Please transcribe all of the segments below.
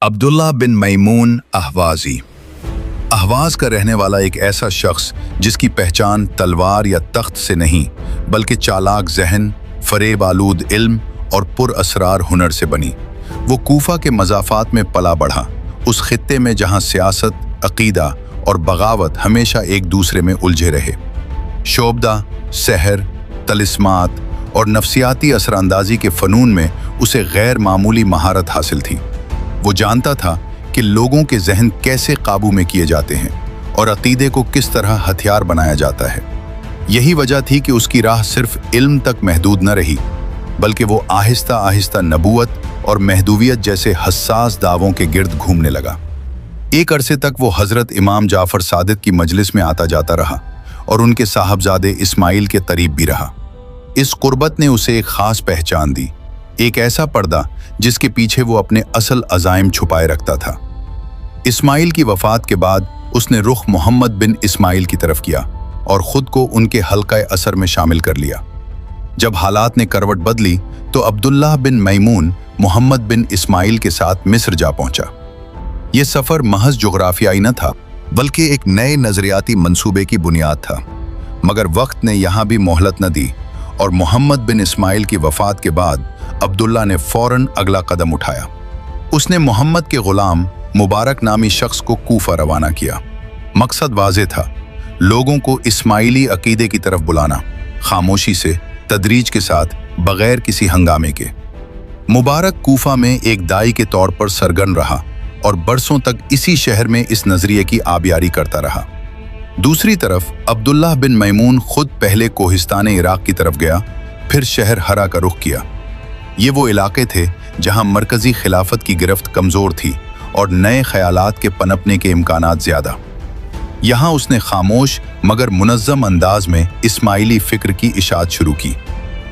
अब्दुल्ला बिन Maimoon अहवाज़ी। Ahwaz का रहने वाला एक ऐसा शख्स जिसकी पहचान तलवार या तख्त से नहीं बल्कि चालाक जहन, फरेब आलूद इल्म और पुरअसरार हुनर से बनी। वो कूफा के मज़ाफ़ात में पला बढ़ा, उस खित्ते में जहाँ सियासत, अक़ीदा और बगावत हमेशा एक दूसरे में उलझे रहे। शोबदा, सहर, तलिस्मात और नफ्सियाती असरांदाजी के फ़नून में उसे गैर मामूली महारत हासिल थी। वो जानता था कि लोगों के जहन कैसे काबू में किए जाते हैं और अक़ीदे को किस तरह हथियार बनाया जाता है। यही वजह थी कि उसकी राह सिर्फ इल्म तक महदूद न रही, बल्कि वो आहिस्ता आहिस्ता नबूवत और महदूवियत जैसे हस्सास दावों के गिर्द घूमने लगा। एक अरसे तक वो हज़रत इमाम जाफ़र सादिक की मजलिस में आता जाता रहा और उनके साहबजादे इस्माइल के करीब भी रहा। इस कुर्बत ने उसे एक ख़ास पहचान दी, एक ऐसा पर्दा जिसके पीछे वो अपने असल अज़ाइम छुपाए रखता था। इस्माइल की वफ़ात के बाद उसने रुख मोहम्मद बिन इस्माइल की तरफ किया और ख़ुद को उनके हल्क़ाए असर में शामिल कर लिया। जब हालात ने करवट बदली तो अब्दुल्लाह बिन मैमून मोहम्मद बिन इस्माइल के साथ मिस्र जा पहुंचा। ये सफ़र महज जोग्राफियाई न था, बल्कि एक नए नज़रियाती मंसूबे की बुनियाद था। मगर वक्त ने यहाँ भी मोहलत न दी और मोहम्मद बिन इस्माइल की वफ़ात के बाद अब्दुल्ला ने फ़ौरन अगला कदम उठाया। उसने मोहम्मद के ग़ुलाम मुबारक नामी शख्स को कूफा रवाना किया। मकसद वाज़ेह था, लोगों को इस्माइली अक़ीदे की तरफ बुलाना, खामोशी से, तदरीज के साथ, बग़ैर किसी हंगामे के। मुबारक कूफा में एक दाई के तौर पर सरगर्म रहा और बरसों तक इसी शहर में इस नज़रिए की आबियारी करता रहा। दूसरी तरफ अब्दुल्लाह बिन मैमून खुद पहले कोहिस्तान इराक़ की तरफ गया, फिर शहर हरा का रुख किया। ये वो इलाके थे जहाँ मरकज़ी खिलाफत की गिरफ्त कमज़ोर थी और नए ख़यालात के पनपने के इम्कानात ज़्यादा। यहाँ उसने खामोश मगर मुनज़्ज़म अंदाज में इस्माइली फ़िक्र की इशाअत शुरू की,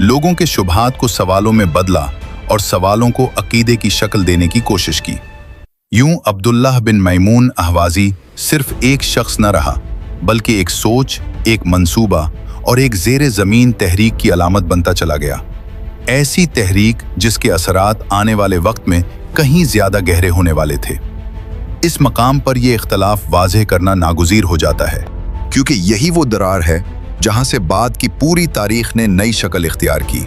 लोगों के शुबहात को सवालों में बदला और सवालों को अक़ीदे की शक्ल देने की कोशिश की। यूं अब्दुल्लाह बिन मैमून अहवाज़ी सिर्फ एक शख्स न रहा, बल्कि एक सोच, एक मंसूबा और एक ज़ेरे ज़मीन तहरीक की अलामत बनता चला गया। ऐसी तहरीक जिसके असरात आने वाले वक्त में कहीं ज़्यादा गहरे होने वाले थे। इस मकाम पर यह इख्तलाफ वाज़ेह करना नागुज़ीर हो जाता है, क्योंकि यही वो दरार है जहाँ से बाद की पूरी तारीख़ ने नई शक्ल इख्तियार की।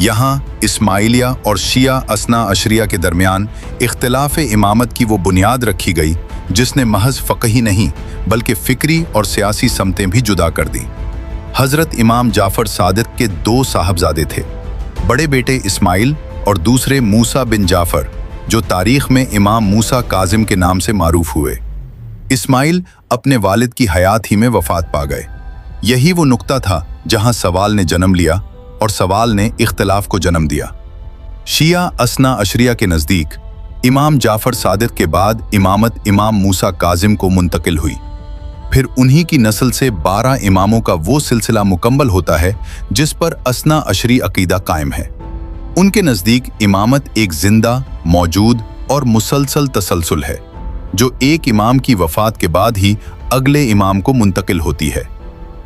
यहाँ इस्माइलिया और शिया असना अशरिया के दरमियान इख्तिलाफ़ इमामत की वो बुनियाद रखी गई जिसने महज फ़क़ही नहीं बल्कि फ़िक्री और सियासी समतें भी जुदा कर दी। हज़रत इमाम जाफ़र सादिक के दो साहबजादे थे, बड़े बेटे इस्माइल और दूसरे मूसा बिन जाफ़र, जो तारीख़ में इमाम मूसा काज़िम के नाम से मारूफ हुए। इस्माइल अपने वालिद की हयात ही में वफ़ात पा गए। यही वो नुक्ता था जहाँ सवाल ने जन्म लिया और सवाल ने इख्तिलाफ को जन्म दिया। शिया असना अशरिया के नज़दीक इमाम जाफ़र सादिक के बाद इमामत इमाम मूसा काज़िम को मुंतकिल हुई। फिर उन्हीं की नस्ल से 12 इमामों का वो सिलसिला मुकम्मल होता है जिस पर असना अशरी अक़ीदा कायम है। उनके नज़दीक इमामत एक जिंदा, मौजूद और मुसलसल तसलसल है, जो एक इमाम की वफ़ात के बाद ही अगले इमाम को मुंतकिल होती है।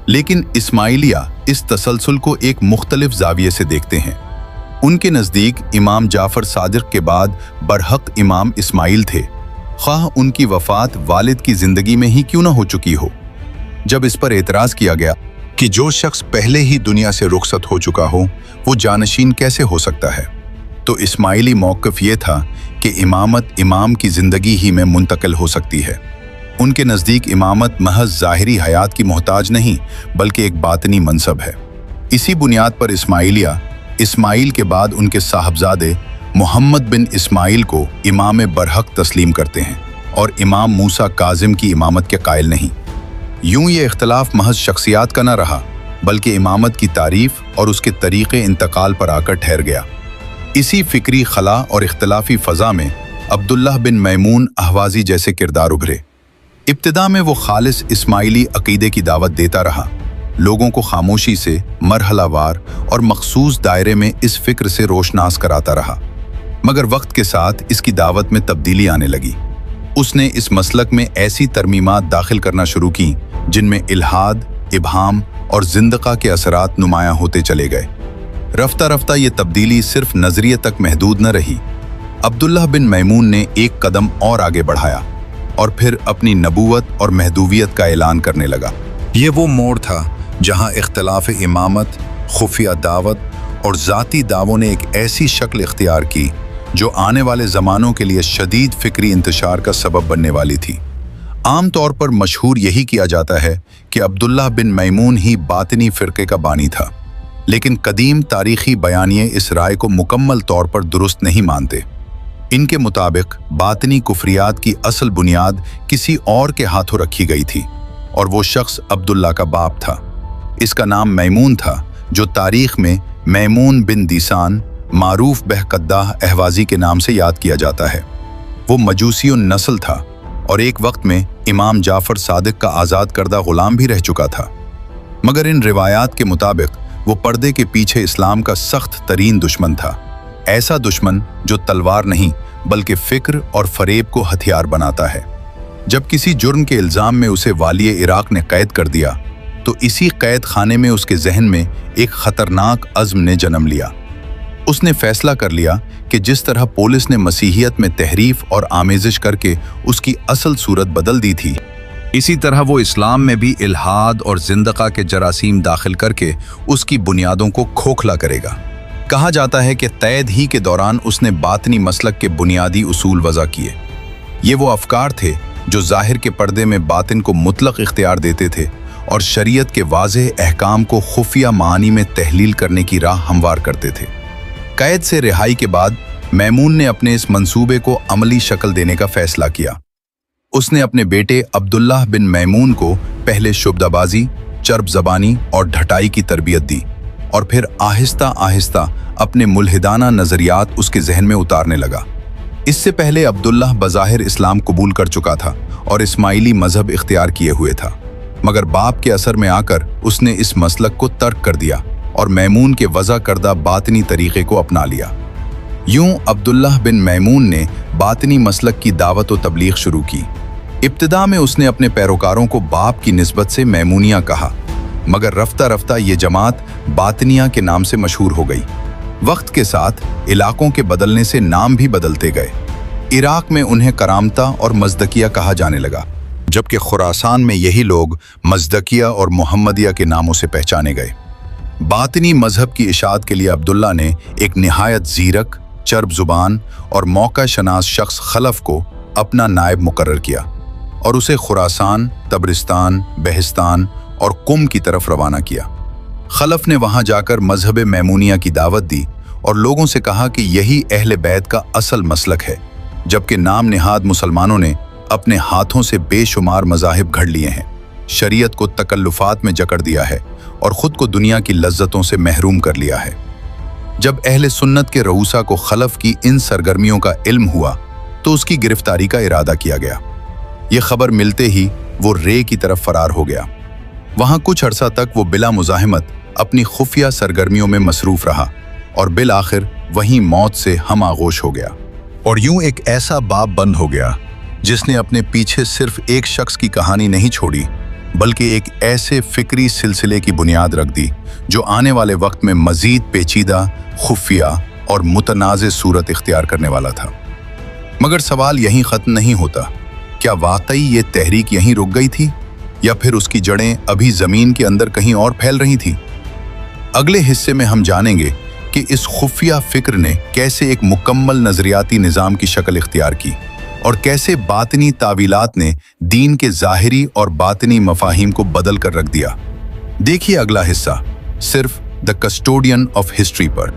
लेकिन इस्माइलिया इस तसलसल को एक मुख्तलिफ ज़ाविये से देखते हैं। उनके नज़दीक इमाम जाफ़र सादिक के बाद बरहक इमाम इस्माइल थे, ख़्वाह उनकी वफ़ात वालिद की ज़िंदगी में ही क्यों न हो चुकी हो। जब इस पर एतराज़ किया गया कि जो शख्स पहले ही दुनिया से रुखसत हो चुका हो वो जानशीन कैसे हो सकता है, तो इस्माइली मौक़िफ़ ये था कि इमामत इमाम की ज़िंदगी ही में मुंतकिल हो सकती है। उनके नज़दीक इमामत महज ज़ाहिरी हयात की मोहताज नहीं बल्कि एक बातनी मनसब है। इसी बुनियाद पर इस्माइलिया इस्माइल के बाद उनके साहबजादे मोहम्मद बिन इस्माइल को इमाम बरहक तस्लीम करते हैं और इमाम मूसा काज़िम की इमामत के कायल नहीं। यूं ये इख्तलाफ महज शख्सियात का न रहा बल्कि इमामत की तारीफ़ और उसके तरीक़े इंतकाल पर आकर ठहर गया। इसी फ़िक्री खला और इख्तलाफी फ़ज़ा में अब्दुल्लाह बिन मैमून अहवाज़ी जैसे किरदार उभरे। इब्तिदा में वो खालिस इस्माइली अक़ीदे की दावत देता रहा, लोगों को खामोशी से, मरहलावार और मखसूस दायरे में इस फ़िक्र से रोशनास कराता रहा। मगर वक्त के साथ इसकी दावत में तब्दीली आने लगी। उसने इस मसलक में ऐसी तरमीमात दाखिल करना शुरू की जिनमें इल्हाद, इबहाम और ज़िंदक़ा के असरात नुमायां होते चले गए। रफ्ता रफ्ता ये तब्दीली सिर्फ नज़रिए तक महदूद न रही, अब्दुल्लाह बिन मैमून ने एक कदम और आगे बढ़ाया और फिर अपनी नबूवत और महदूवियत का ऐलान करने लगा। ये वो मोड़ था जहां इख्तिलाफ इमामत, खुफिया दावत और ज़ाती दावों ने एक ऐसी शक्ल इख्तियार की जो आने वाले ज़मानों के लिए शदीद फ़िक्री इंतशार का सबब बनने वाली थी। आम तौर पर मशहूर यही किया जाता है कि अब्दुल्लाह बिन मैमून ही बातिनी फ़िरक़े का बानी था, लेकिन कदीम तारीख़ी बयानिए इस राय को मुकम्मल तौर पर दुरुस्त नहीं मानते। इनके मुताबिक बातिनी कुफरियात की असल बुनियाद किसी और के हाथों रखी गई थी और वो शख्स अब्दुल्ला का बाप था। इसका नाम मैमून था, जो तारीख़ में मैमून बिन दीसान मारूफ बहकद्दाह अहवाज़ी के नाम से याद किया जाता है। वो मजूसियुन नस्ल था और एक वक्त में इमाम जाफ़र सादिक का आज़ाद करदा ग़ुलाम भी रह चुका था। मगर इन रिवायात के मुताबिक वो पर्दे के पीछे इस्लाम का सख्त तरीन दुश्मन था, ऐसा दुश्मन जो तलवार नहीं बल्कि फ़िक्र और फ़रेब को हथियार बनाता है। जब किसी जुर्म के इल्ज़ाम में उसे वालिय इराक़ ने कैद कर दिया तो इसी कैद खाने में उसके जहन में एक ख़तरनाक अज़्म ने जन्म लिया। उसने फैसला कर लिया कि जिस तरह पुलिस ने मसीहियत में तहरीफ और आमेज़िश करके उसकी असल सूरत बदल दी थी, इसी तरह वो इस्लाम में भी इल्हाद और ज़िंदक़ा के जरासीम दाखिल करके उसकी बुनियादों को खोखला करेगा। कहा जाता है कि क़ैद ही के दौरान उसने बातनी मसलक के बुनियादी उसूल वज़ा किए। ये वो अफ़कार थे जो ज़ाहिर के पर्दे में बातिन को मुतलक इख्तियार देते थे और शरीयत के वाज़ेह अहकाम को खुफिया मानी में तहलील करने की राह हमवार करते थे। कैद से रिहाई के बाद मैमून ने अपने इस मंसूबे को अमली शक्ल देने का फैसला किया। उसने अपने बेटे अब्दुल्लाह बिन मैमून को पहले शुबदाबाजी, चर्ब ज़बानी और ढटाई की तरबियत दी और फिर आहिस्ता आहिस्ता अपने मुल्हिदाना नज़रियात उसके जहन में उतारने लगा। इससे पहले अब्दुल्लाह बज़ाहिर इस्लाम कबूल कर चुका था और इस्माइली मजहब इख्तियार किए हुए था, मगर बाप के असर में आकर उसने इस मसलक को तर्क कर दिया और मैमून के वज़ा करदा बातनी तरीक़े को अपना लिया। यूं अब्दुल्लाह बिन मैमून ने बातनी मसलक की दावत व तबलीग शुरू की। इब्तिदा में उसने अपने पैरोकारों को बाप की निस्बत से मैमूनिया कहा, मगर रफ्ता रफ्ता ये जमात बातनिया के नाम से मशहूर हो गई। वक्त के साथ इलाकों के बदलने से नाम भी बदलते गए। इराक में उन्हें करामता और मज़दकिया कहा जाने लगा, जबकि खुरासान में यही लोग मज़दकिया और मुहम्मदिया के नामों से पहचाने गए। बातनी मजहब की इशाअत के लिए अब्दुल्ला ने एक निहायत ज़ीरक, चर्ब ज़ुबान और मौका शनास शख्स खलफ को अपना नायब मुकर्रर किया और उसे खुरासान, तबरिस्तान, बहिस्तान और कुम की तरफ रवाना किया। खलफ ने वहां जाकर मजहब मैमूनिया की दावत दी और लोगों से कहा कि यही अहले बैत का असल मसलक है, जबकि नाम निहाद मुसलमानों ने अपने हाथों से बेशुमार मज़ाहिब घड़ लिए हैं, शरीयत को तकल्लुफ़ात में जकड़ दिया है और ख़ुद को दुनिया की लज्जतों से महरूम कर लिया है। जब अहले सुन्नत के रऊसा को खलफ की इन सरगर्मियों का इल्म हुआ तो उसकी गिरफ्तारी का इरादा किया गया। ये खबर मिलते ही वो रे की तरफ फरार हो गया। वहाँ कुछ अरसा तक वो बिला मुज़ाहिमत अपनी खुफिया सरगर्मियों में मसरूफ़ रहा और बिल आखिर वहीं मौत से हम आगोश हो गया और यूं एक ऐसा बाप बंद हो गया जिसने अपने पीछे सिर्फ एक शख्स की कहानी नहीं छोड़ी, बल्कि एक ऐसे फिक्री सिलसिले की बुनियाद रख दी जो आने वाले वक्त में मज़ीद पेचीदा, खुफिया और मुतनाज़ सूरत इख्तियार करने वाला था। मगर सवाल यहीं ख़त्म नहीं होता। क्या वाकई ये तहरीक यहीं रुक गई थी या फिर उसकी जड़ें अभी ज़मीन के अंदर कहीं और फैल रही थीं? अगले हिस्से में हम जानेंगे कि इस खुफिया फ़िक्र ने कैसे एक मुकम्मल नज़रियाती निज़ाम की शक्ल इख्तियार की और कैसे बातनी तावीलात ने दीन के ज़ाहिरी और बातनी मफाहिम को बदल कर रख दिया। देखिए अगला हिस्सा सिर्फ द कस्टोडियन ऑफ हिस्ट्री पर।